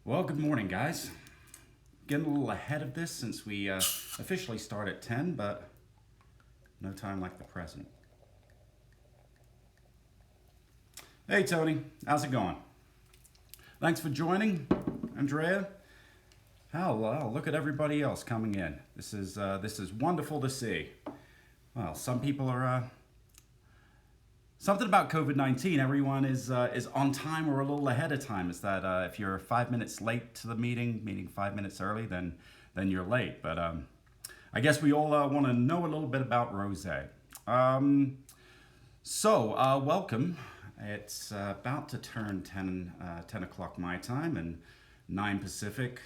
Well, good morning, guys. Getting a little ahead of this since we officially start at 10, but no time like the present. Hey, Tony, how's it going? Thanks for joining, Andrea. Oh, wow, look at everybody else coming in. This is wonderful to see. Well, some people are something about COVID-19. Everyone is on time or a little ahead of time. Is that if you're 5 minutes late to the meeting, meaning 5 minutes early, then you're late. But I guess we all want to know a little bit about Rosé. Welcome. It's about to turn 10 o'clock my time and 9 Pacific,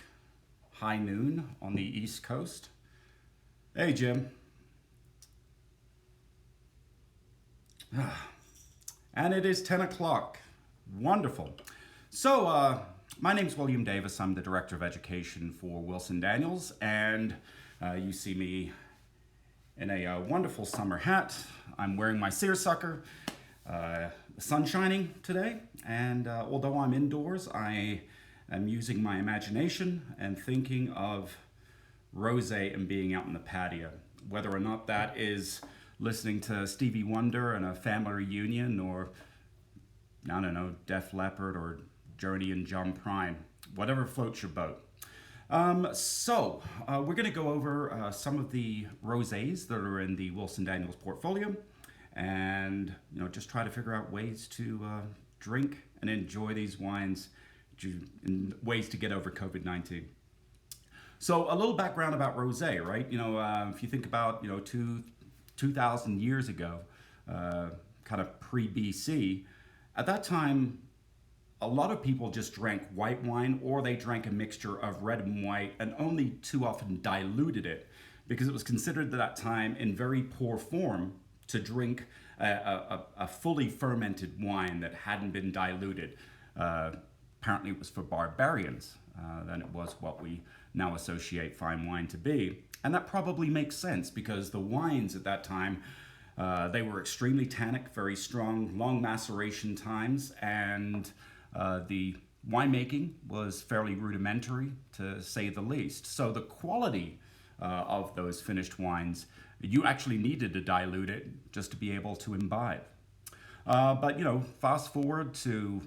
high noon on the East Coast. Hey, Jim. And it is 10 o'clock. Wonderful. My name's William Davis. I'm the Director of Education for Wilson Daniels, and you see me in a wonderful summer hat. I'm wearing my seersucker. The sun's shining today, and although I'm indoors, I am using my imagination and thinking of Rosé and being out in the patio. Whether or not that is listening to Stevie Wonder and a family reunion, or I don't know, Def Leppard or Journey and John Prine, whatever floats your boat. We're going to go over some of the rosés that are in the Wilson Daniels portfolio, and just try to figure out ways to drink and enjoy these wines, in ways to get over COVID-19. So a little background about rosé, right? If you think about 2,000 years ago, kind of pre-BC, at that time, a lot of people just drank white wine, or they drank a mixture of red and white, and only too often diluted it, because it was considered at that time in very poor form to drink a fully fermented wine that hadn't been diluted. Apparently it was for barbarians than it was what we now associate fine wine to be. And that probably makes sense, because the wines at that time, they were extremely tannic, very strong, long maceration times, and the winemaking was fairly rudimentary, to say the least. So the quality of those finished wines, you actually needed to dilute it just to be able to imbibe. But fast forward to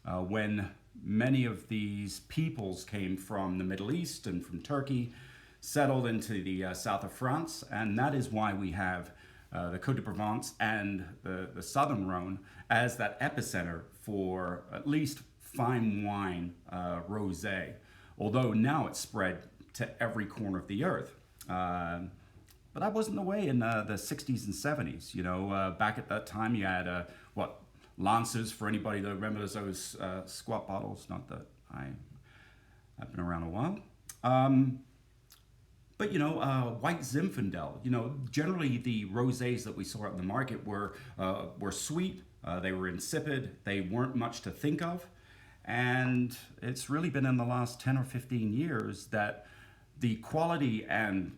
when many of these peoples came from the Middle East and from Turkey, settled into the south of France, and that is why we have the Côte de Provence and the Southern Rhone as that epicenter for at least fine wine rosé, although now it's spread to every corner of the earth. But that wasn't the way in the 60s and 70s. Back at that time, you had Lancers, for anybody that remembers those squat bottles. Not that I've been around a while. But white Zinfandel. Generally the rosés that we saw out in the market were sweet. They were insipid. They weren't much to think of. And it's really been in the last 10 or 15 years that the quality and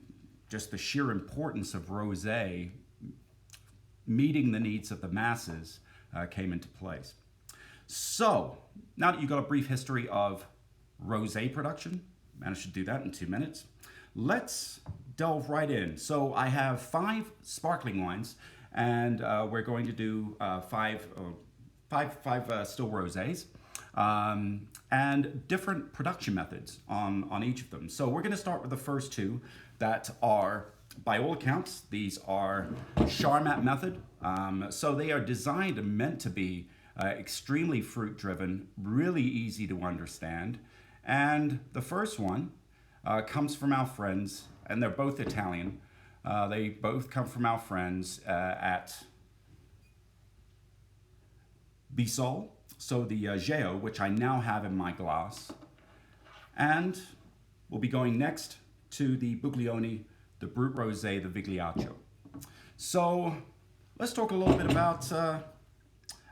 just the sheer importance of rosé meeting the needs of the masses came into place. So now that you've got a brief history of rosé production, managed to do that in 2 minutes, let's delve right in. So I have 5 sparkling wines, and we're going to do five still rosés, and different production methods on each of them. So we're going to start with the first 2 that are, by all accounts, these are Charmat method. So they are designed and meant to be extremely fruit driven, really easy to understand. And the first one comes from our friends, and they're both Italian. They both come from our friends at Bissol. So the Geo, which I now have in my glass. And we'll be going next to the Buglioni, the Brut Rosé, the Vigliaccio. So let's talk a little bit about the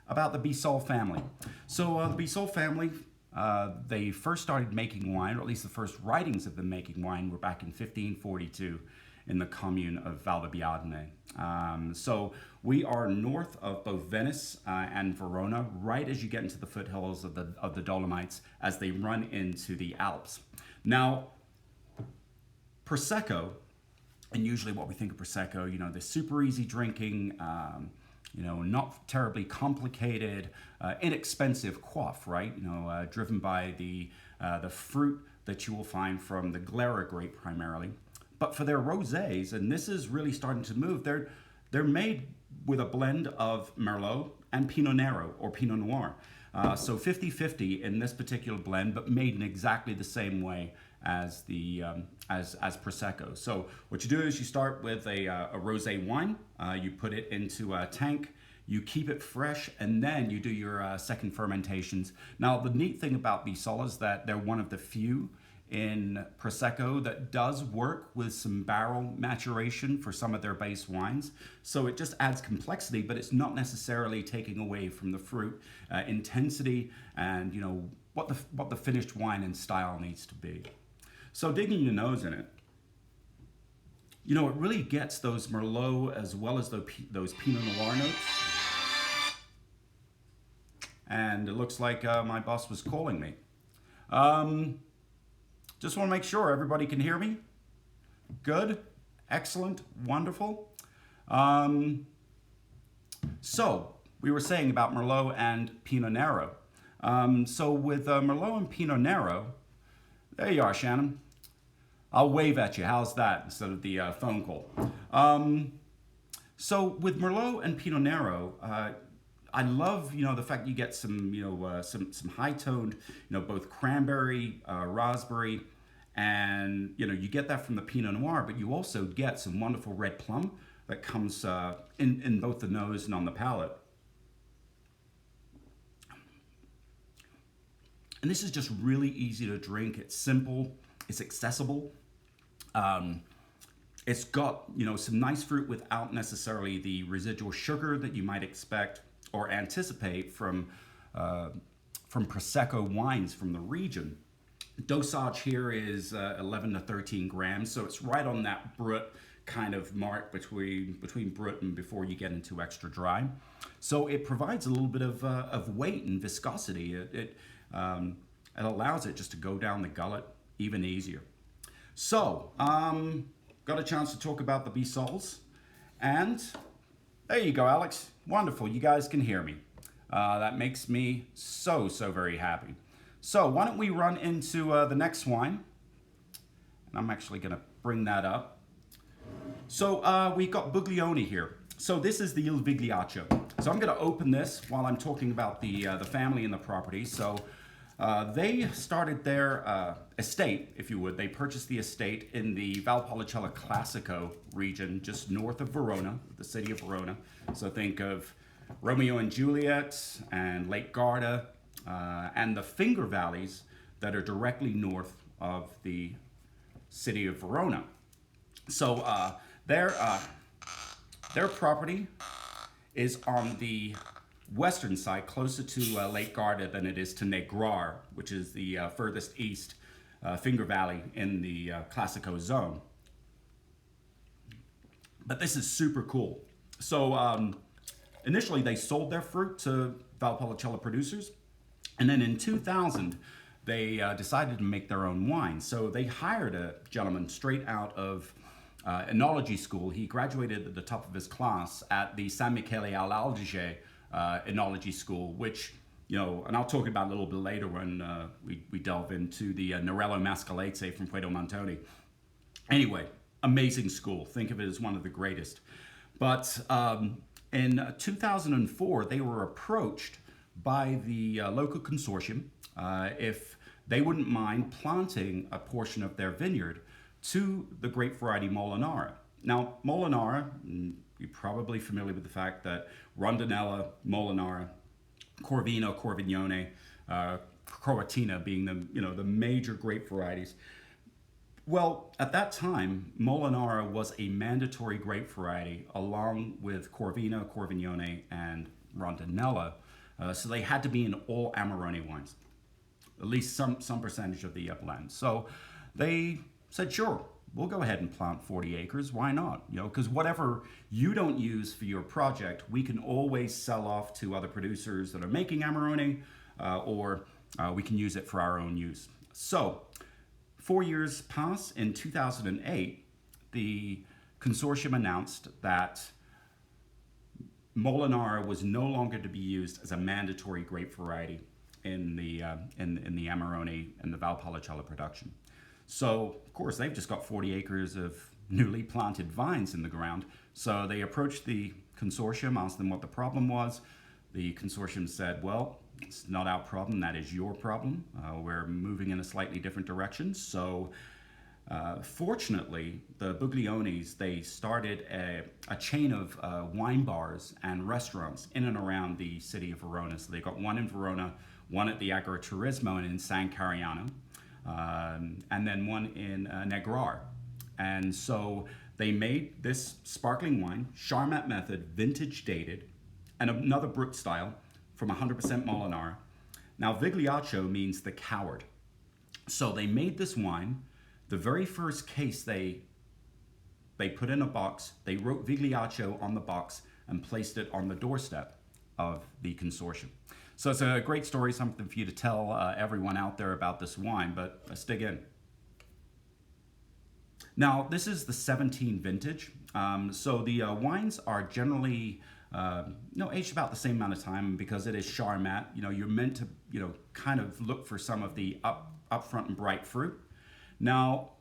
Bissol family. So the Bissol family, they first started making wine, or at least the first writings of them making wine were back in 1542 in the commune of Valdiviadne. So we are north of both Venice and Verona, right as you get into the foothills of the Dolomites as they run into the Alps. Now, Prosecco, and usually what we think of Prosecco, you know, the super easy drinking, you know, not terribly complicated, inexpensive quaff, right? You know, driven by the fruit that you will find from the Glera grape primarily. But for their rosés, and this is really starting to move, they're made with a blend of Merlot and Pinot Nero or Pinot Noir. So 50-50 in this particular blend, but made in exactly the same way as the as Prosecco. So what you do is you start with a rosé wine, you put it into a tank, you keep it fresh, and then you do your second fermentations. Now the neat thing about Bisol is that they're one of the few in Prosecco that does work with some barrel maturation for some of their base wines. So it just adds complexity, but it's not necessarily taking away from the fruit intensity and, you know, what the finished wine and style needs to be. So digging your nose in it, you know, it really gets those Merlot as well as those Pinot Noir notes. And it looks like my boss was calling me. Just want to make sure everybody can hear me. Good, excellent, wonderful. So we were saying about Merlot and Pinot Nero. So with Merlot and Pinot Nero, there you are, Shannon. I'll wave at you. How's that instead of the phone call? So with Merlot and Pinot Nero, I love, you know, the fact you get some, you know, some high-toned, you know, both cranberry, raspberry, and, you know, you get that from the Pinot Noir, but you also get some wonderful red plum that comes in both the nose and on the palate. And this is just really easy to drink. It's simple. It's accessible. It's got, you know, some nice fruit without necessarily the residual sugar that you might expect or anticipate from Prosecco wines from the region. Dosage here is 11 to 13 grams, so it's right on that Brut kind of mark between Brut and before you get into extra dry. So it provides a little bit of weight and viscosity. It allows it just to go down the gullet even easier. So, got a chance to talk about the Bisols, and there you go, Alex. Wonderful, you guys can hear me. That makes me so very happy. So why don't we run into the next wine, and I'm actually gonna bring that up. So we've got Buglioni here. So this is the Il Vigliaccio. So I'm gonna open this while I'm talking about the family and the property. So they started their estate, if you would. They purchased the estate in the Valpolicella Classico region, just north of Verona, the city of Verona. So think of Romeo and Juliet and Lake Garda and the Finger Valleys that are directly north of the city of Verona. So their property is on the western side, closer to Lake Garda than it is to Negrar, which is the furthest east Finger Valley in the Classico zone. But this is super cool. So initially they sold their fruit to Valpolicella producers, and then in 2000 they decided to make their own wine. So they hired a gentleman straight out of enology school. He graduated at the top of his class at the San Michele all'Adige enology school, which, you know, and I'll talk about a little bit later when we delve into the Nerello Mascalese from Puerto Montone. Anyway, amazing school. Think of it as one of the greatest. But in 2004, they were approached by the local consortium if they wouldn't mind planting a portion of their vineyard to the grape variety Molinara. Now, Molinara, you're probably familiar with the fact that Rondinella, Molinara, Corvino, Corvignone, Croatina being the major grape varieties. Well, at that time, Molinara was a mandatory grape variety along with Corvino, Corvignone, and Rondinella. So they had to be in all Amarone wines, at least some percentage of the blend. So they said, sure, we'll go ahead and plant 40 acres. Why not? You know, because whatever you don't use for your project, we can always sell off to other producers that are making Amarone, or we can use it for our own use. So 4 years pass. In 2008, the consortium announced that Molinara was no longer to be used as a mandatory grape variety in the Amarone and the Valpolicella production. So, of course, they've just got 40 acres of newly planted vines in the ground. So they approached the consortium, asked them what the problem was. The consortium said, well, it's not our problem, that is your problem. We're moving in a slightly different direction. So fortunately, the Buglionis, they started a chain of wine bars and restaurants in and around the city of Verona. So they got one in Verona, one at the Agriturismo and in San Cariano, and then one in Negrar. And so they made this sparkling wine, Charmat method, vintage dated, and another Brut style from 100% Molinara. Now, Vigliaccio means the coward. So they made this wine. The very first case they put in a box, they wrote Vigliaccio on the box and placed it on the doorstep of the consortium. So it's a great story, something for you to tell everyone out there about this wine, but let's dig in. Now, this is the 17 vintage. So the wines are generally aged about the same amount of time because it is Charmat. You know, you're meant to, kind of look for some of the upfront and bright fruit. Now,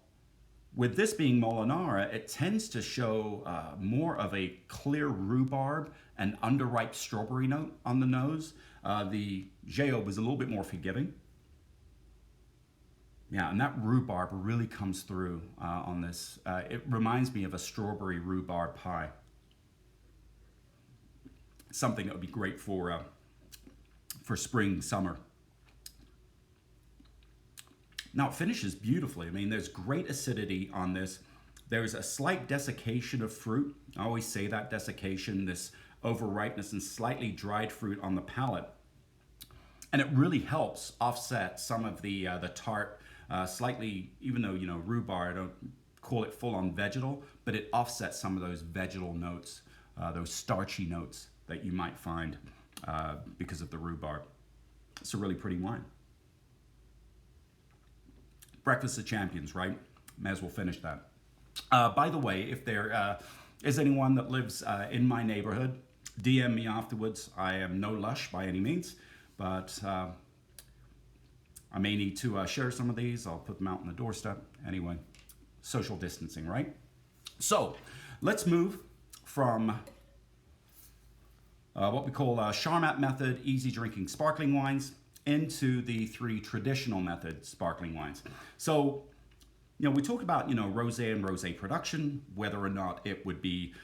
with this being Molinara, it tends to show more of a clear rhubarb and underripe strawberry note on the nose. The Géo was a little bit more forgiving. Yeah, and that rhubarb really comes through on this. It reminds me of a strawberry rhubarb pie. Something that would be great for spring, summer. Now it finishes beautifully. I mean, there's great acidity on this. There's a slight desiccation of fruit. I always say that, desiccation, this overripeness and slightly dried fruit on the palate. And it really helps offset some of the tart, slightly, even though, rhubarb, I don't call it full-on vegetal, but it offsets some of those vegetal notes, those starchy notes that you might find because of the rhubarb. It's a really pretty wine. Breakfast of Champions, right? May as well finish that. By the way, if there is anyone that lives in my neighborhood, DM me afterwards. I am no lush by any means, but I may need to share some of these. I'll put them out on the doorstep. Anyway, social distancing, right? So let's move from what we call Charmat method, easy drinking sparkling wines, into the 3 traditional method sparkling wines. So, we talk about, rosé and rosé production, whether or not it would be,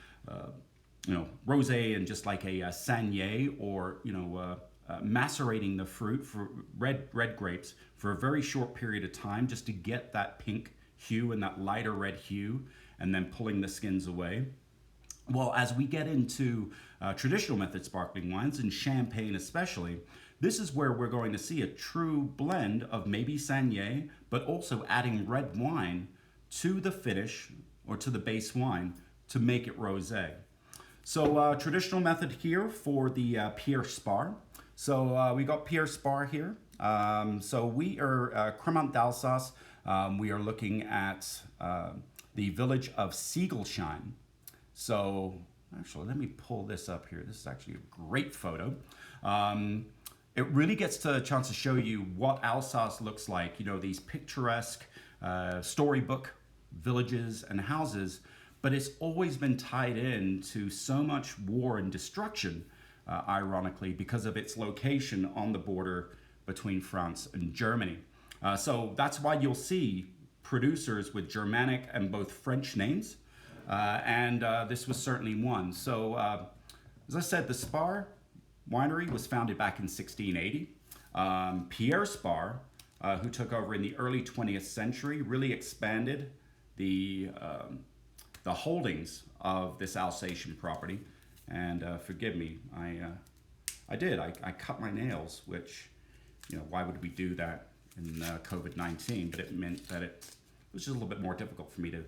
rosé and just like a saignée, or, macerating the fruit for red grapes for a very short period of time just to get that pink hue and that lighter red hue, and then pulling the skins away. Well, as we get into traditional method sparkling wines, and champagne especially, this is where we're going to see a true blend of maybe saignée, but also adding red wine to the finish or to the base wine to make it rosé. So traditional method here for the Pierre Spar. So we got Pierre Spar here. So we are Cremant d'Alsace. We are looking at the village of Siegelsheim. So actually, let me pull this up here. This is actually a great photo. It really gets a chance to show you what Alsace looks like. These picturesque storybook villages and houses, but it's always been tied in to so much war and destruction, ironically, because of its location on the border between France and Germany. So that's why you'll see producers with Germanic and both French names, and this was certainly one. So as I said, the Spar Winery was founded back in 1680. Pierre Spar, who took over in the early 20th century, really expanded the holdings of this Alsatian property. And forgive me, I cut my nails, which, why would we do that in COVID-19? But it meant that it was just a little bit more difficult for me to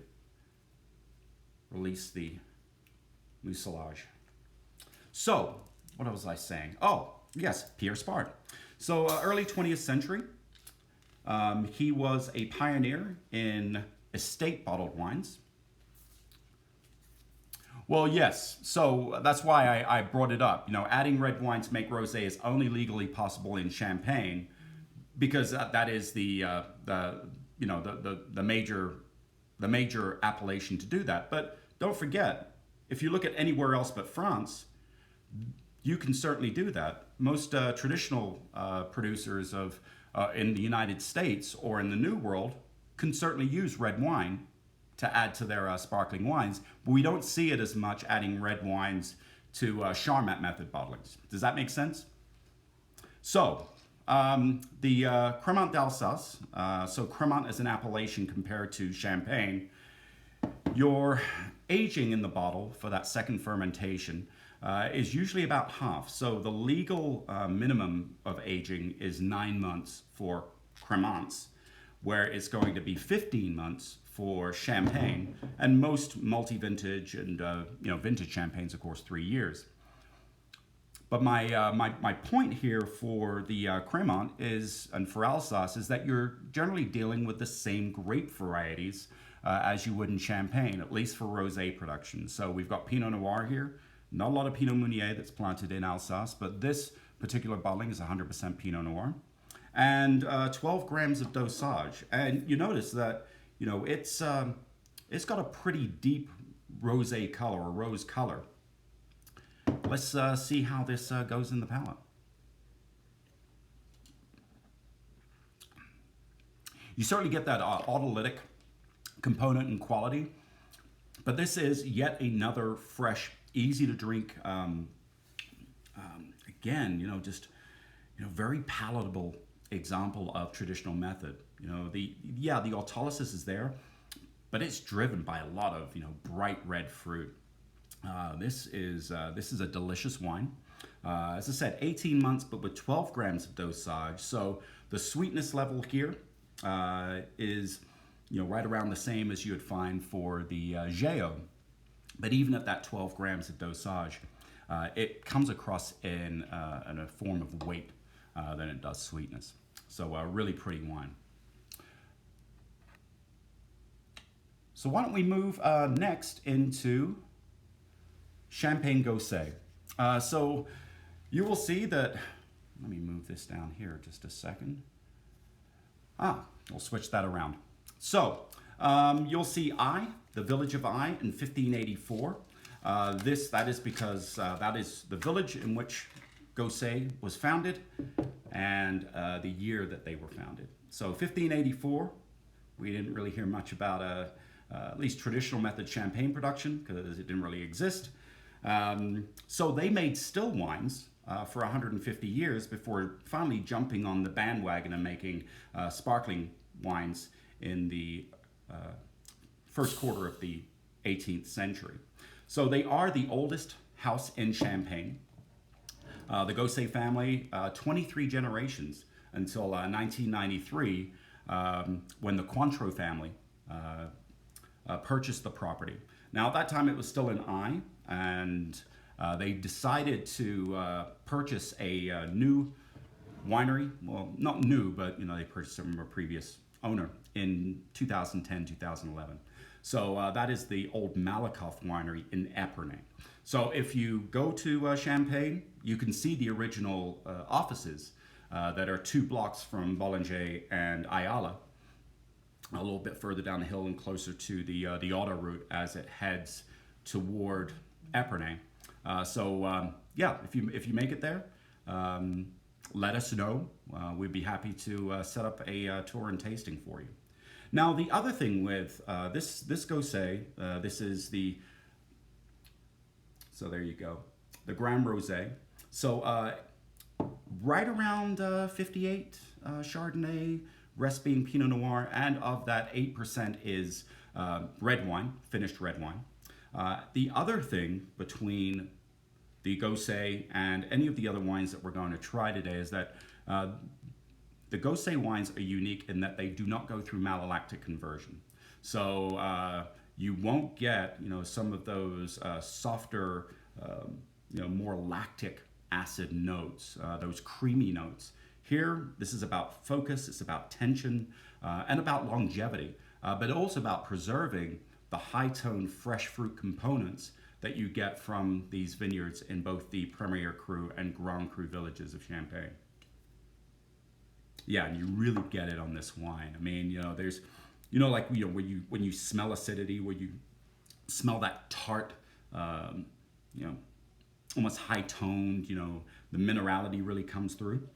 release the mucilage. So, what was I saying? Oh, yes, Pierre Spard. So, early 20th century, he was a pioneer in estate bottled wines. Well, yes. So that's why I brought it up. You know, adding red wine to make rosé is only legally possible in Champagne, because that is the you know the major appellation to do that. But don't forget, if you look at anywhere else but France, you can certainly do that. Most traditional producers of in the United States or in the New World can certainly use red wine to add to their sparkling wines, but we don't see it as much adding red wines to Charmat method bottlings. Does that make sense? So, the Cremant d'Alsace, so Cremant is an appellation compared to Champagne. Your aging in the bottle for that second fermentation is usually about half. So the legal minimum of aging is 9 months for Cremants, where it's going to be 15 months for Champagne, and most multi-vintage and vintage champagnes, of course, 3 years. But my point here for the Cremant is, and for Alsace, is that you're generally dealing with the same grape varieties as you would in Champagne, at least for rosé production. So we've got Pinot Noir here. Not a lot of Pinot Meunier that's planted in Alsace, but this particular bottling is 100% Pinot Noir. And 12 grams of dosage. And you notice that, you know, it's got a pretty deep rosé color, or rose color. Let's see how this goes in the palate. You certainly get that autolytic component and quality, but this is yet another fresh, easy to drink, again, you know, just, you know, very palatable example of traditional method. You know, the autolysis is there, but it's driven by a lot of, you know, bright red fruit. This is a delicious wine. As I said, 18 months, but with 12 grams of dosage. So the sweetness level here is, you know, right around the same as you would find for the Géo. But even at that 12 grams of dosage, it comes across in a form of weight than it does sweetness. So a really pretty wine. So why don't we move next into Champagne Gosé. So you will see that, let me move this down here just a second. We'll switch that around. So you'll see the village of Ai in 1584. That is because that is the village in which Gosé was founded and the year that they were founded. So 1584, we didn't really hear much about at least traditional method champagne production because it didn't really exist. So they made still wines for 150 years before finally jumping on the bandwagon and making sparkling wines in the first quarter of the 18th century. So they are the oldest house in Champagne. The Gosé family, 23 generations until 1993, when the Cointreau family purchased the property. Now at that time it was still in Ai, and they decided to purchase a new winery. Well, not new, but you know, they purchased it from a previous owner in 2010, 2011. So that is the old Malakoff winery in Epernay. So if you go to Champagne, you can see the original offices that are 2 blocks from Bollinger and Ayala, a little bit further down the hill and closer to the auto route as it heads toward Epernay. Yeah, if you make it there, let us know. We'd be happy to set up a tour and tasting for you. Now, the other thing with this Gosé, this is so there you go, the Grand Rosé. So right around 58 Chardonnay, rest being Pinot Noir, and of that 8% is red wine, finished red wine. The other thing between the Gosé and any of the other wines that we're going to try today is that the Gosé wines are unique in that they do not go through malolactic conversion. So you won't get, some of those softer, more lactic acid notes, those creamy notes. Here, this is about focus, it's about tension, and about longevity, but also about preserving the high tone fresh fruit components that you get from these vineyards in both the Premier Cru and Grand Cru villages of Champagne. Yeah, and you really get it on this wine. I mean, there's, like, when you smell acidity, where you smell that tart, um, you know, almost high toned, the minerality really comes through.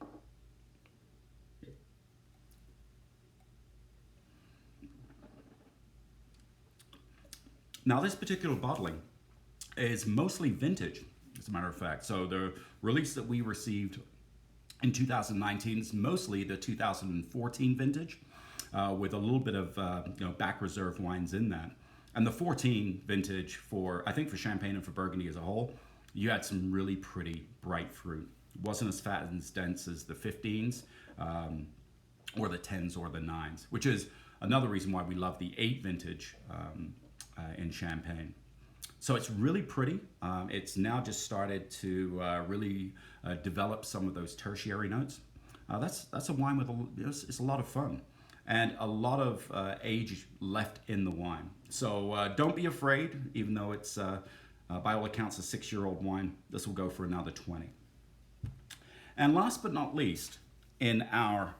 Now, this particular bottling is mostly vintage, as a matter of fact. So the release that we received in 2019 is mostly the 2014 vintage, with a little bit of back reserved wines in that. And the 14 vintage, for I think for Champagne and for Burgundy as a whole, you had some really pretty bright fruit. It wasn't as fat and as dense as the 15s, or the 10s or the 9s, which is another reason why we love the 8 vintage in Champagne. So it's really pretty. It's now just started to really develop some of those tertiary notes. That's a wine with it's a lot of fun and a lot of age left in the wine. So don't be afraid, even though it's by all accounts a 6-year-old wine. This will go for another 20. And last but not least, in our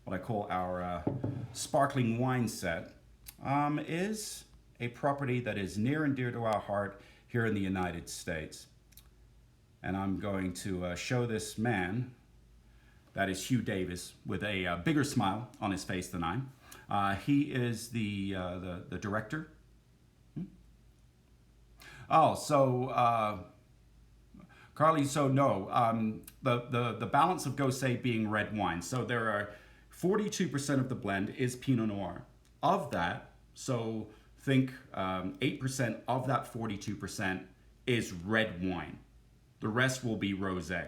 what I call our sparkling wine set, is a property that is near and dear to our heart here in the United States. And I'm going to show this man, that is Hugh Davis, with a bigger smile on his face than I. He is the director. Oh, so Carly, so no, the balance of Gosé being red wine. So there are 42% of the blend is Pinot Noir. Of that, so think 8% of that 42% is red wine. The rest will be rosé.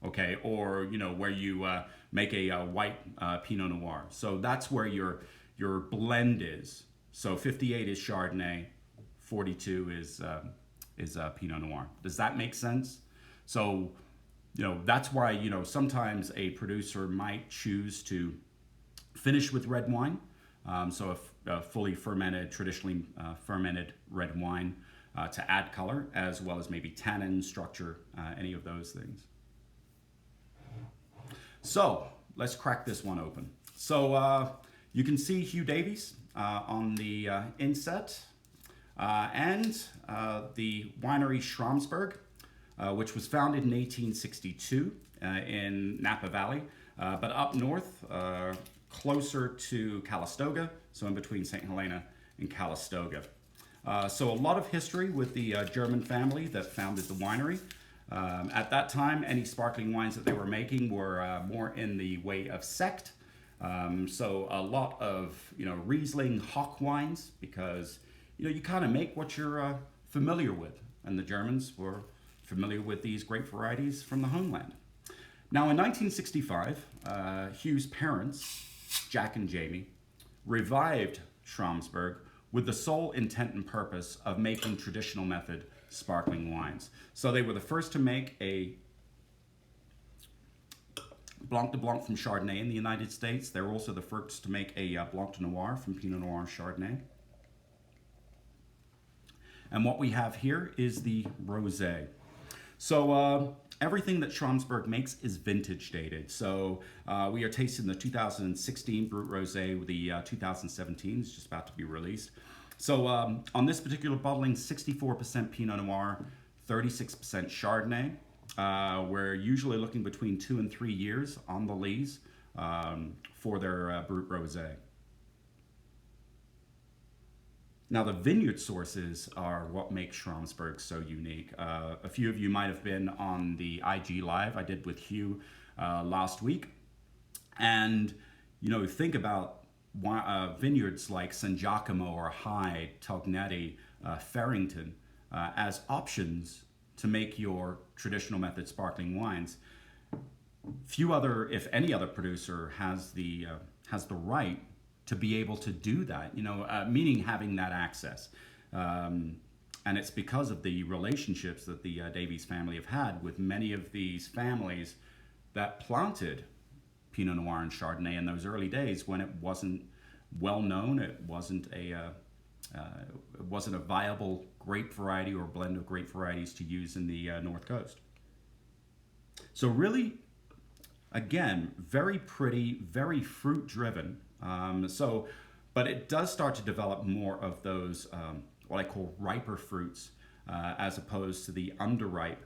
Okay, or where you make a white Pinot Noir. So that's where your blend is. So 58 is Chardonnay, 42 is Pinot Noir. Does that make sense? So that's why sometimes a producer might choose to finish with red wine. So a fully fermented, traditionally fermented red wine to add color, as well as maybe tannin, structure, any of those things. So let's crack this one open. So you can see Hugh Davies on the inset, and the winery Schramsberg, which was founded in 1862 in Napa Valley, but up north, closer to Calistoga, so in between St. Helena and Calistoga. So a lot of history with the German family that founded the winery. At that time, any sparkling wines that they were making were more in the way of sect. So a lot of Riesling, Hock wines, because you kind of make what you're familiar with, and the Germans were familiar with these great varieties from the homeland. Now, in 1965, Hugh's parents, Jack and Jamie, revived Schramsberg with the sole intent and purpose of making traditional method sparkling wines. So they were the first to make a Blanc de Blanc from Chardonnay in the United States. They were also the first to make a Blanc de Noir from Pinot Noir Chardonnay. And what we have here is the Rosé. So everything that Schramsberg makes is vintage dated. So we are tasting the 2016 Brut Rosé with the 2017 is just about to be released. So on this particular bottling, 64% Pinot Noir, 36% Chardonnay. We're usually looking between 2 and 3 years on the lees for their Brut Rosé. Now, the vineyard sources are what makes Schramsberg so unique. A few of you might have been on the IG Live I did with Hugh last week. And, think about vineyards like San Giacomo or Hyde, Tognetti, Farrington as options to make your traditional method sparkling wines. Few other, if any other producer has the right to be able to do that, meaning having that access. And it's because of the relationships that the Davies family have had with many of these families that planted Pinot Noir and Chardonnay in those early days when it wasn't well known, it wasn't a viable grape variety or blend of grape varieties to use in the North Coast. So really, again, very pretty, very fruit driven. But it does start to develop more of those what I call riper fruits, as opposed to the underripe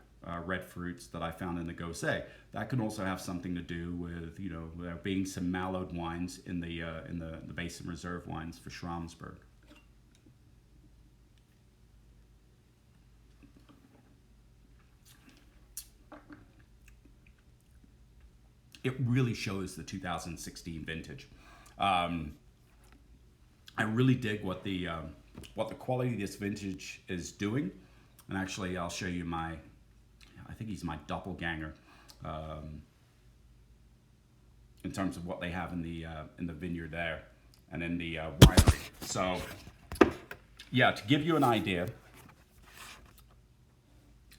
red fruits that I found in the Gosé. That can also have something to do with there being some mallowed wines in the Basin Reserve wines for Schramsberg. It really shows the 2016 vintage. I really dig what the quality of this vintage is doing, and actually I'll show you I think he's my doppelganger in terms of what they have in the vineyard there and in the winery. So yeah, to give you an idea,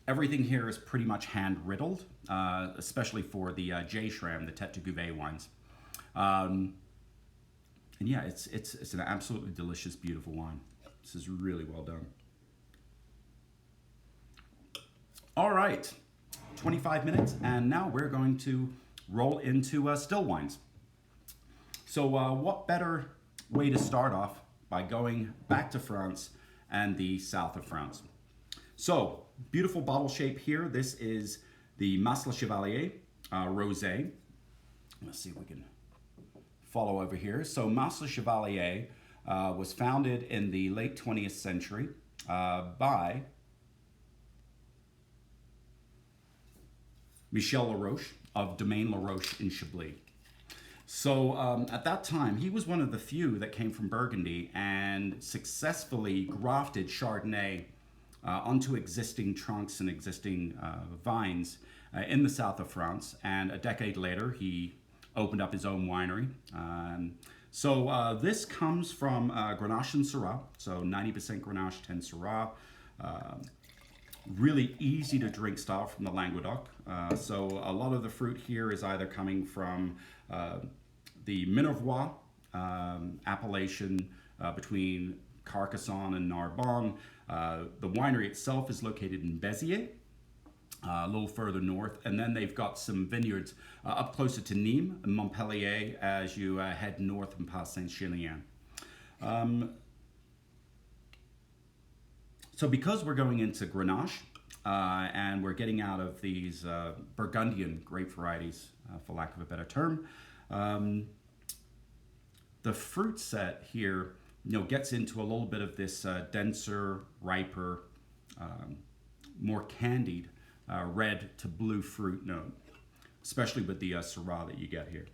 everything here is pretty much hand riddled, especially for the J Schram, the Tête de Cuvée wines. And yeah, it's an absolutely delicious, beautiful wine. This is really well done. All right, 25 minutes, and now we're going to roll into still wines. So what better way to start off by going back to France and the south of France. So, beautiful bottle shape here. This is the Mas Le Chevalier Rosé. Let's see if we can follow over here. So Mas Le Chevalier was founded in the late 20th century by Michel Laroche of Domaine Laroche in Chablis. So at that time, he was one of the few that came from Burgundy and successfully grafted Chardonnay onto existing trunks and existing vines in the south of France. And a decade later, he opened up his own winery. So this comes from Grenache and Syrah, so 90% Grenache, 10 Syrah. Really easy to drink style from the Languedoc. So a lot of the fruit here is either coming from the Minervois appellation between Carcassonne and Narbonne. The winery itself is located in Béziers, a little further north, and then they've got some vineyards up closer to Nîmes and Montpellier as you head north and past Saint-Chilien. So because we're going into Grenache and we're getting out of these Burgundian grape varieties, for lack of a better term, the fruit set here gets into a little bit of this denser, riper, more candied red to blue fruit note, especially with the Syrah that you get here.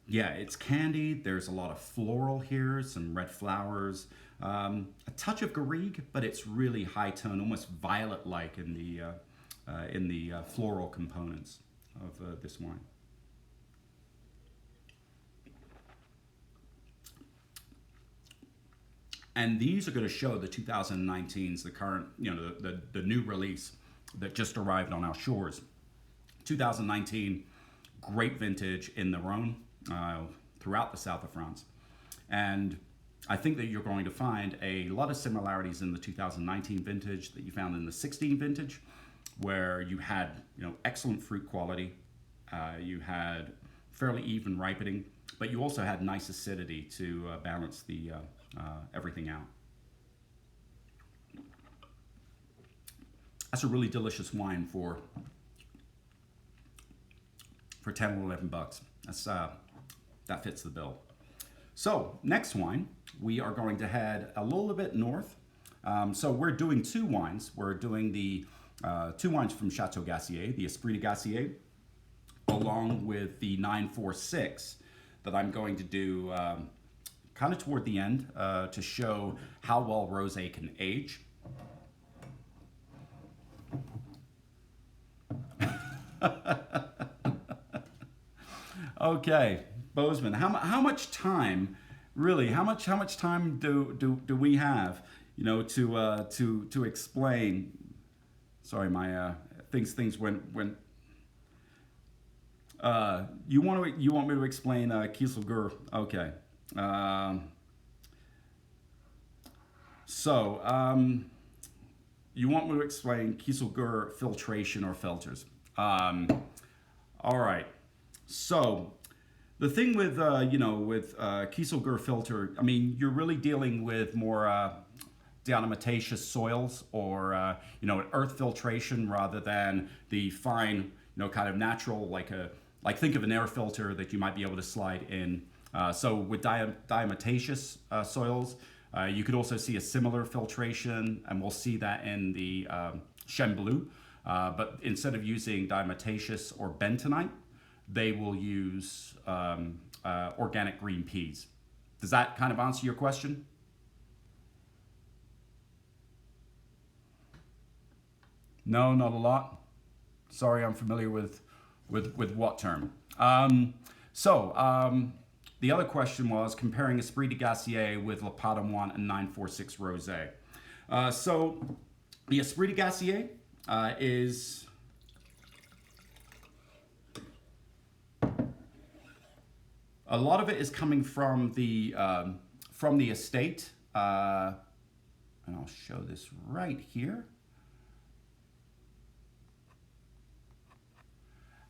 Yeah, it's candied. There's a lot of floral here, some red flowers, a touch of garrigue, but it's really high tone, almost violet-like in the floral components of this wine. And these are going to show the 2019s, the current, the new release that just arrived on our shores. 2019, great vintage in the Rhone, throughout the south of France. And I think that you're going to find a lot of similarities in the 2019 vintage that you found in the 16 vintage, where you had, excellent fruit quality, you had fairly even ripening, but you also had nice acidity to balance the everything out. That's a really delicious wine for 10 or 11 bucks. That fits the bill. So next wine, we are going to head a little bit north. So we're doing two wines. We're doing the two wines from Chateau Gassier, the Esprit de Gassier, along with the 946 that I'm going to do kind of toward the end to show how well rosé can age. Okay, Bozeman. How much time, really? How much time do we have? You know, to explain. Sorry, my things went. You want me to explain Kieselguhr? Okay. Um, so you want me to explain Kieselguhr filtration or filters? All right. So the thing with with Kieselguhr filter, I mean, you're really dealing with more diatomaceous soils or earth filtration rather than the fine kind of natural like think of an air filter that you might be able to slide in. So with diatomaceous soils, you could also see a similar filtration, and we'll see that in the Shem Blue. But instead of using diatomaceous or bentonite, they will use organic green peas. Does that kind of answer your question? No, not a lot. Sorry, I'm familiar with what term. So the other question was comparing Esprit de Gassier with Le Patrimoine and 946 Rosé. So the Esprit de Gassier is a lot of it is coming from the estate, and I'll show this right here.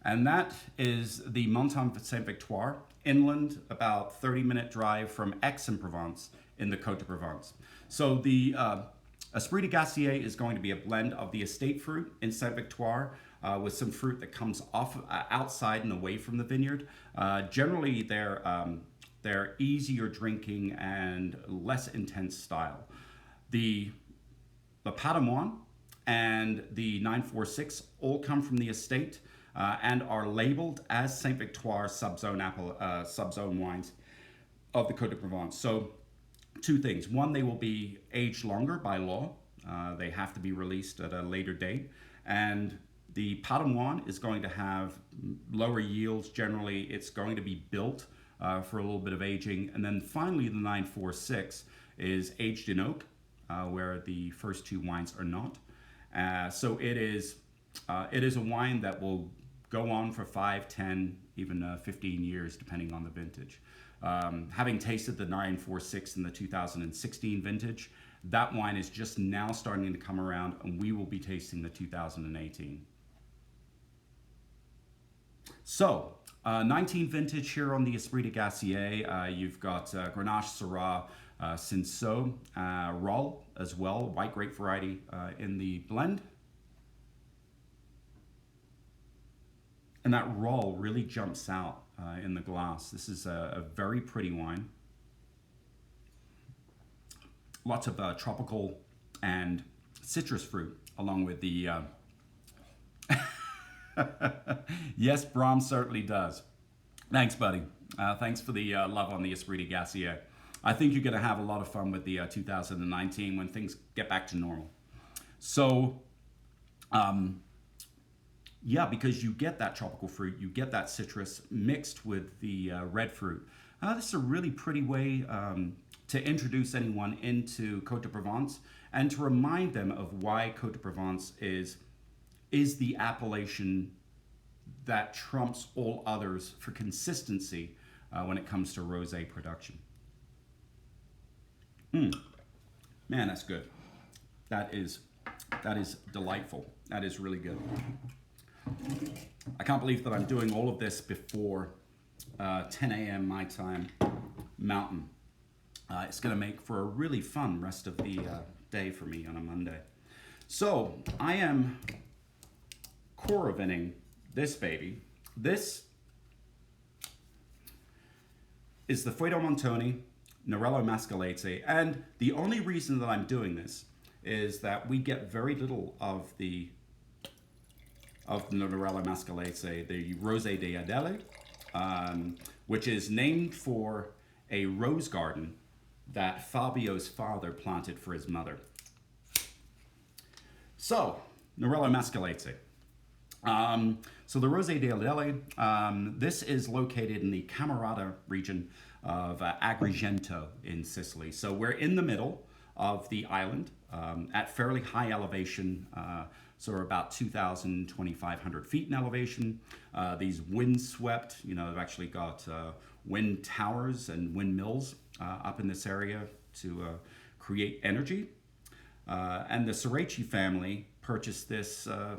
And that is the Montagne Saint Victoire, inland, about 30-minute drive from Aix-en-Provence in the Côte de Provence. So the Esprit de Gassier is going to be a blend of the estate fruit in Saint Victoire with some fruit that comes off outside and away from the vineyard. Generally, they're easier drinking and less intense style. The Patrimoine and the 946 all come from the estate. And are labeled as Saint Victoire subzone wines of the Côte de Provence. So, two things: one, they will be aged longer by law; they have to be released at a later date. And the Patrimoine is going to have lower yields. Generally, it's going to be built for a little bit of aging. And then finally, the 946 is aged in oak, where the first two wines are not. So it is a wine that will go on for 5, 10, even 15 years, depending on the vintage. Having tasted the 946 in the 2016 vintage, that wine is just now starting to come around, and we will be tasting the 2018. So, 19 vintage here on the Esprit de Gassier. You've got Grenache, Syrah, Cinsault, Roll as well, white grape variety in the blend. And that roll really jumps out in the glass. This is a very pretty wine. Lots of tropical and citrus fruit, along with the... Yes, Brom certainly does. Thanks, buddy. Thanks for the love on the Esprit de Gassier. I think you're going to have a lot of fun with the 2019 when things get back to normal. So... yeah, because you get that tropical fruit, you get that citrus mixed with the red fruit. This is a really pretty way to introduce anyone into Côte de Provence and to remind them of why Côte de Provence is the appellation that trumps all others for consistency when it comes to rosé production. Man, that's good. That is delightful. That is really good. I can't believe that I'm doing all of this before 10 a.m. my time, Mountain. It's going to make for a really fun rest of the day for me on a Monday. So I am Coravining this baby. This is the Fuedo Montoni Nerello Mascalese, and the only reason that I'm doing this is that we get very little of the Nerello Mascalese, the Rosé de Adele, which is named for a rose garden that Fabio's father planted for his mother. So, Nerello Mascalese. So the Rosé di Lele, this is located in the Camerata region of Agrigento in Sicily. So we're in the middle of the island at fairly high elevation. So we're about 2,000, 2,500 feet in elevation. These windswept, they've actually got wind towers and windmills up in this area to create energy. And the Cereci family purchased this a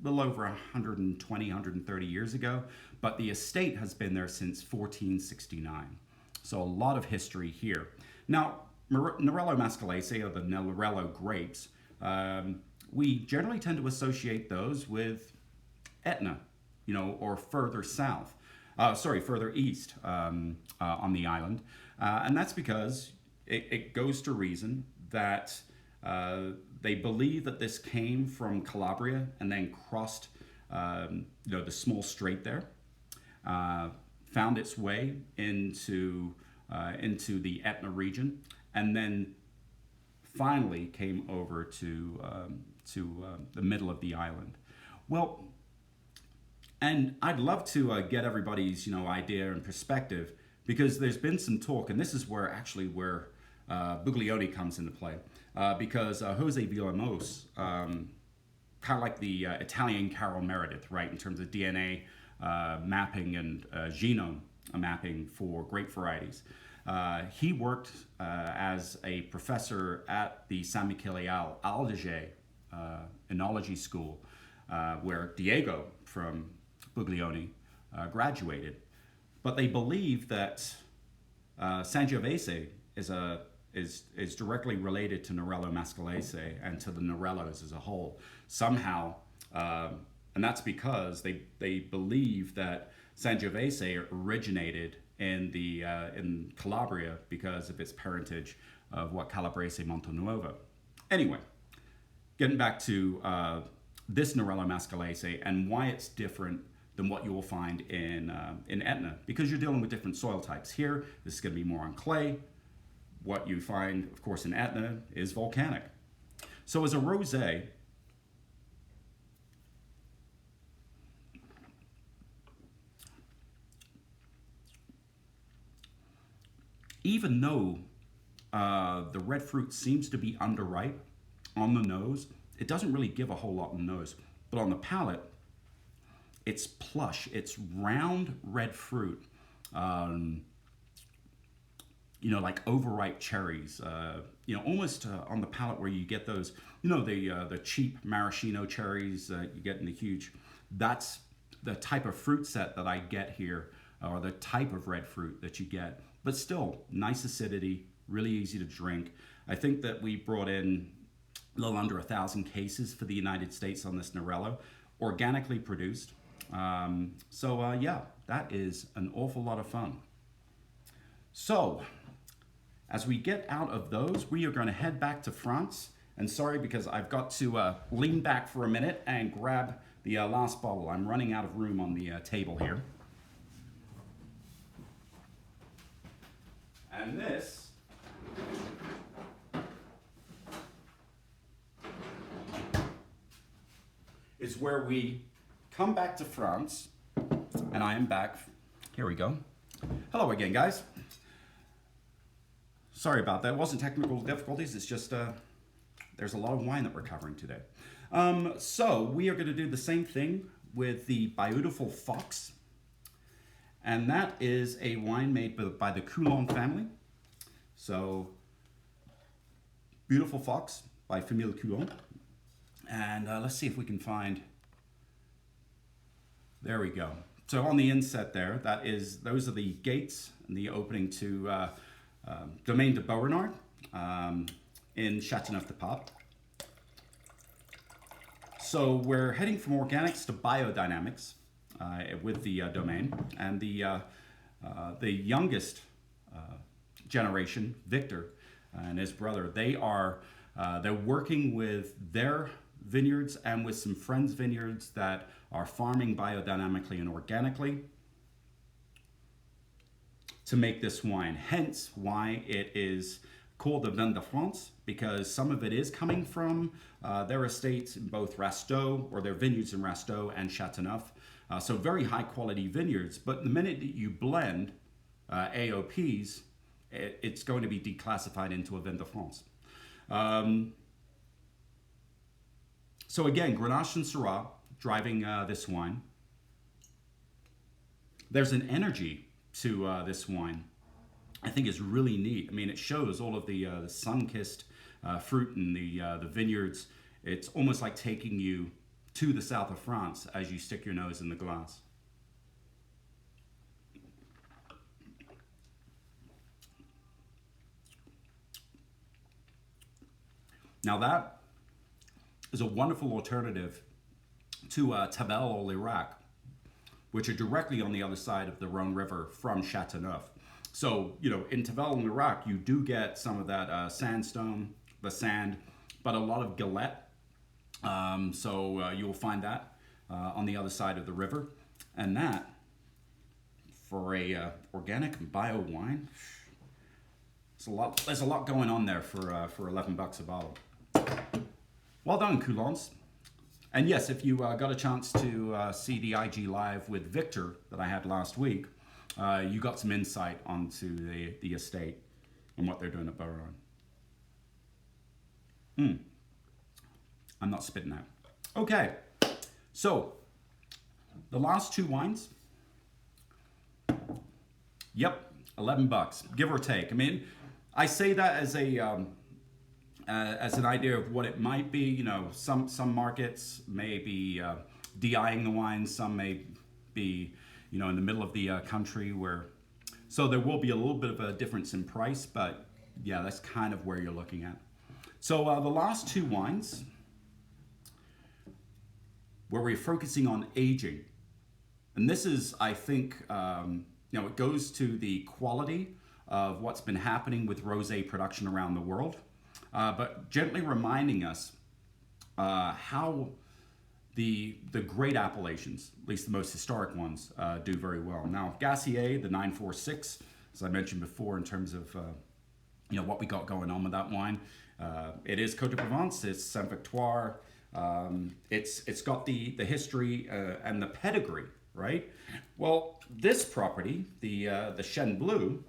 little over 120, 130 years ago, but the estate has been there since 1469. So a lot of history here. Now, Nerello Mascalese, or the Nerello grapes, we generally tend to associate those with Etna, or further south. Further east on the island. And that's because it goes to reason that they believe that this came from Calabria and then crossed, the small strait there, found its way into the Etna region, and then finally came over to the middle of the island. Well, and I'd love to get everybody's idea and perspective, because there's been some talk, and this is where Buglioni comes into play, because Jose Villamos, kind of like the Italian Carol Meredith, right, in terms of DNA mapping and genome mapping for grape varieties. He worked as a professor at the San Michele Aldige Enology School, where Diego from Buglioni graduated. But they believe that Sangiovese is directly related to Nerello Mascalese and to the Nerellos as a whole somehow, and that's because they believe that Sangiovese originated in Calabria because of its parentage of what Calabrese Montenuovo. Anyway, getting back to this Nerello Mascalese and why it's different than what you will find in Etna, because you're dealing with different soil types. Here, this is going to be more on clay. What you find, of course, in Etna is volcanic. So as a rosé, even though the red fruit seems to be underripe on the nose, it doesn't really give a whole lot on the nose. But on the palate, it's plush. It's round red fruit, like overripe cherries. Almost on the palate where you get those, the cheap maraschino cherries you get in the huge. That's the type of fruit set that I get here, or the type of red fruit that you get. But still, nice acidity, really easy to drink. I think that we brought in a little under 1,000 cases for the United States on this Nerello, organically produced. That is an awful lot of fun. So, as we get out of those, we are going to head back to France. And sorry, because I've got to lean back for a minute and grab the last bottle. I'm running out of room on the table here. And this is where we come back to France, and I am back. Here we go. Hello again, guys. Sorry about that. It wasn't technical difficulties. It's just there's a lot of wine that we're covering today. So we are going to do the same thing with the Beautiful Fox, and that is a wine made by the Coulon family. So Beautiful Fox by Famille Coulon, and let's see if we can find. There we go. So on the inset there, those are the gates and the opening to Domaine de Beaurenard in Châteauneuf-du-Pape. So we're heading from organics to biodynamics with the domain, and the youngest generation, Victor and his brother, they're working with their vineyards and with some friends' vineyards that are farming biodynamically and organically to make this wine. Hence why it is called the Vin de France because some of it is coming from their estates in both Rasteau, or their vineyards in Rasteau and Châteauneuf. So very high quality vineyards, but the minute that you blend AOPs, it's going to be declassified into a Vin de France. So again, Grenache and Syrah driving this wine. There's an energy to this wine I think is really neat. I mean, it shows all of the sun-kissed fruit in the vineyards. It's almost like taking you to the south of France as you stick your nose in the glass. Now that is a wonderful alternative to Tabel or Lirac, which are directly on the other side of the Rhone River from Châteauneuf. So, you know, in Tabel and Lirac, you do get some of that sandstone, the sand, but a lot of galette. So you'll find that on the other side of the river. And that, for a organic and bio wine, there's a lot going on there for $11 a bottle. Well done, Coulons. And yes, if you got a chance to see the IG Live with Victor that I had last week, you got some insight onto the estate and what they're doing at Beauron. I'm not spitting out. Okay, so the last two wines. Yep, $11, give or take. I mean, I say that as an idea of what it might be. You know, some markets may be DIing the wines, some may be, you know, in the middle of the country where, so there will be a little bit of a difference in price, but yeah, that's kind of where you're looking at. So the last two wines, where we're focusing on aging, and this is, I think, you know, it goes to the quality of what's been happening with rosé production around the world, but gently reminding us how the great appellations, at least the most historic ones, do very well. Now, Gassier, the 946, as I mentioned before, in terms of you know, what we got going on with that wine, it is Côte de Provence, it's Saint Victoire, it's got the history and the pedigree, right? Well, this property, the Chêne Bleu,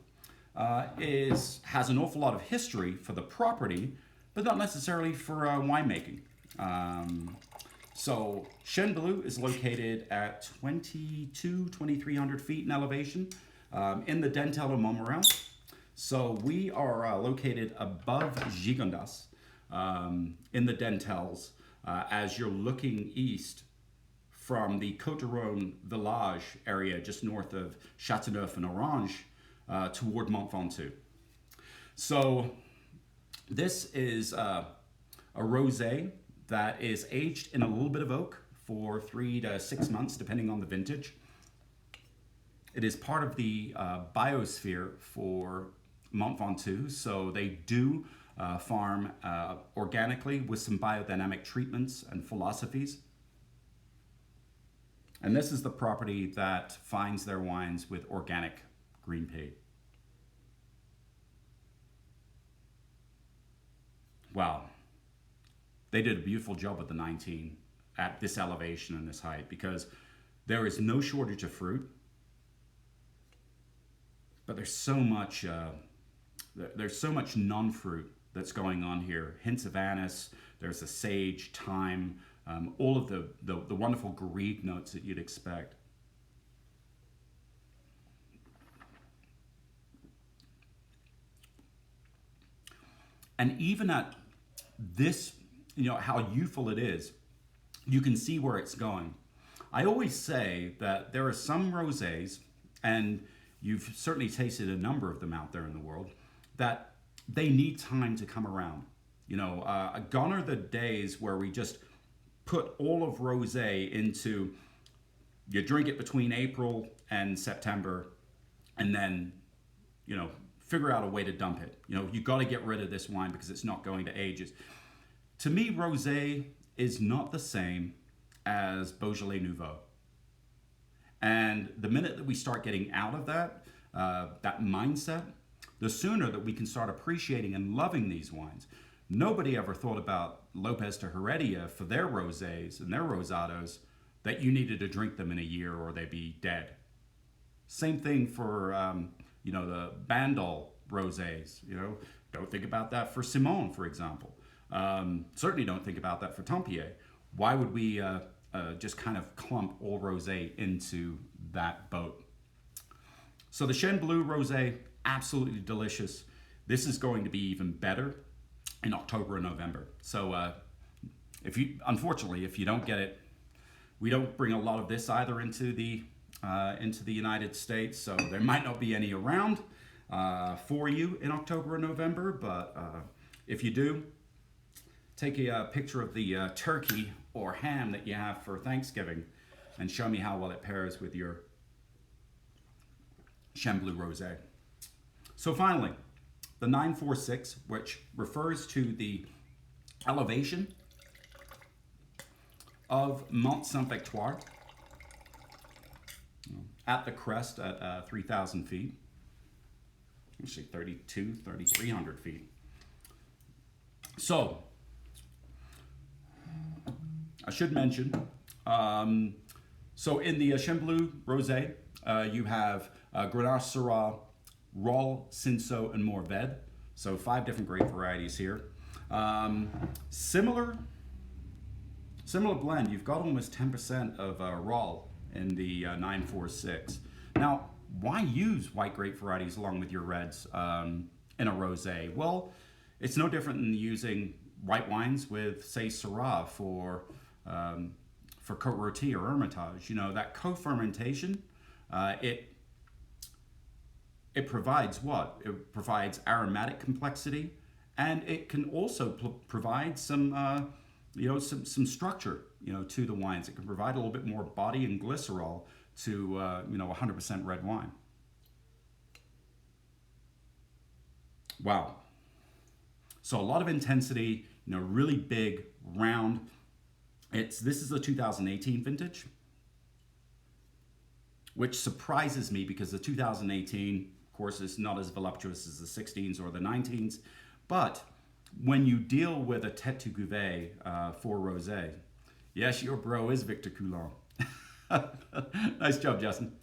has an awful lot of history for the property, but not necessarily for winemaking. So Chêne Bleu is located at 2,300 feet in elevation in the Dentel of Montmorel. So we are located above Gigondas in the Dentels as you're looking east from the Côte-du-Rhône village area just north of Châteauneuf and Orange toward Mont Ventoux. So this is a rosé that is aged in a little bit of oak for 3 to 6 months, depending on the vintage. It is part of the biosphere for Mont Ventoux, so they do farm organically with some biodynamic treatments and philosophies. And this is the property that finds their wines with organic green pea. Wow. They did a beautiful job with the 19 at this elevation and this height, because there is no shortage of fruit, but there's so much non-fruit that's going on here. Hints of anise, there's the sage, thyme, all of the wonderful Garrigue notes that you'd expect. And even at this, you know, how youthful it is, you can see where it's going. I always say that there are some rosés, and you've certainly tasted a number of them out there in the world, that they need time to come around. You know, gone are the days where we just put all of rosé into, you drink it between April and September, and then, you know, figure out a way to dump it. You know, you got to get rid of this wine because it's not going to age. To me, rosé is not the same as Beaujolais Nouveau. And the minute that we start getting out of that mindset, the sooner that we can start appreciating and loving these wines. Nobody ever thought about Lopez de Heredia for their rosés and their rosados that you needed to drink them in a year or they'd be dead. Same thing for the Bandol rosés. Don't think about that for Simon, for example. Certainly don't think about that for Tempier. Why would we just kind of clump all rosé into that boat? So the Chêne Bleu rosé, absolutely delicious. This is going to be even better in October and November. So unfortunately, if you don't get it, we don't bring a lot of this either into the United States, so there might not be any around for you in October and November. But if you do, take a picture of the turkey or ham that you have for Thanksgiving and show me how well it pairs with your Chêne Bleu rosé. So finally, the 946, which refers to the elevation of Mont Saint-Victoire at the crest at 3,000 feet. Actually 3,300 feet. So, I should mention, so in the Chêne Bleu rosé, you have Grenache, Syrah, Rolle, Cinsault, and Mourvedre. So 5 different grape varieties here. Similar blend. You've got almost 10% of Rolle in the 946. Now, why use white grape varieties along with your reds in a rosé? Well, it's no different than using white wines with, say, Syrah for Côte Rôtie or Hermitage. That co-fermentation, it provides what? It provides aromatic complexity, and it can also provide some some structure, to the wines. It can provide a little bit more body and glycerol to 100% red wine. Wow. So a lot of intensity, really big, round. This is a 2018 vintage, which surprises me because the 2018, of course, is not as voluptuous as the 16s or the 19s. But when you deal with a tête de cuvée for rosé, yes, your bro is Victor Coulon. Nice job, Justin.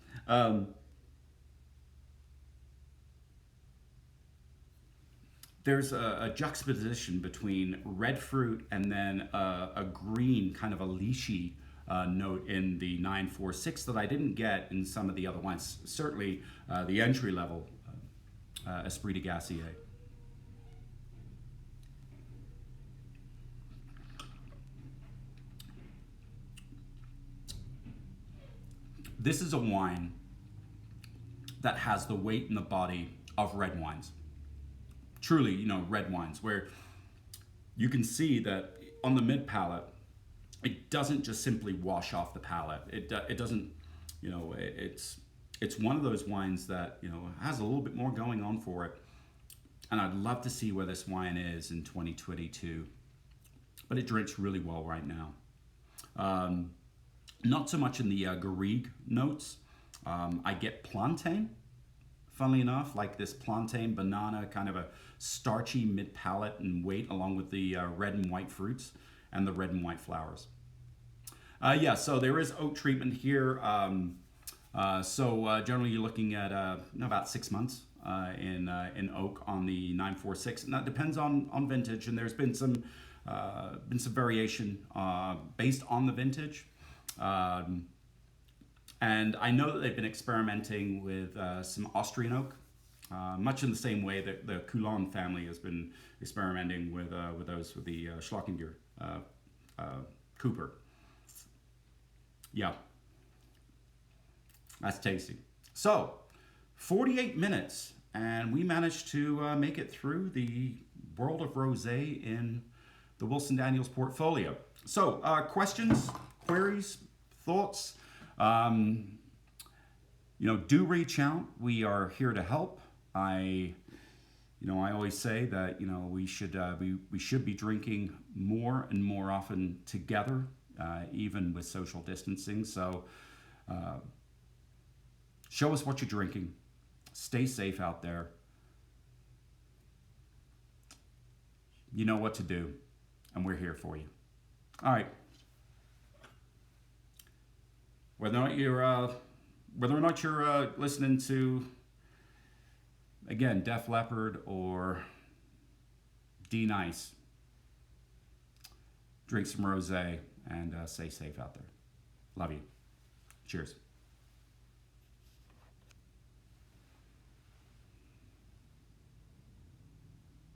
There's a juxtaposition between red fruit and then a green, kind of a lychee note in the 946 that I didn't get in some of the other wines. Certainly the entry level Esprit de Gassier. This is a wine that has the weight and the body of red wines. Truly, red wines, where you can see that on the mid palate, it doesn't just simply wash off the palate. It doesn't, it's one of those wines that, has a little bit more going on for it. And I'd love to see where this wine is in 2022. But it drinks really well right now. Not so much in the Garrigue notes. I get plantain, funnily enough, like this plantain banana, kind of a starchy mid palate and weight, along with the red and white fruits and the red and white flowers. So there is oak treatment here. Generally you're looking at about 6 months in oak on the 946, and that depends on vintage. And there's been some variation based on the vintage. And I know that they've been experimenting with some Austrian oak, much in the same way that the Coulon family has been experimenting with the Schlockinger Cooper. Yeah, that's tasty. So, 48 minutes, and we managed to make it through the world of rosé in the Wilson Daniels portfolio. So, questions, queries, thoughts? Do reach out. We are here to help. I always say that we should be drinking more and more often together, even with social distancing. So, show us what you're drinking. Stay safe out there. You know what to do, and we're here for you. All right. Whether or not you're listening to, again, Def Leppard or D Nice, drink some rosé and stay safe out there. Love you. Cheers.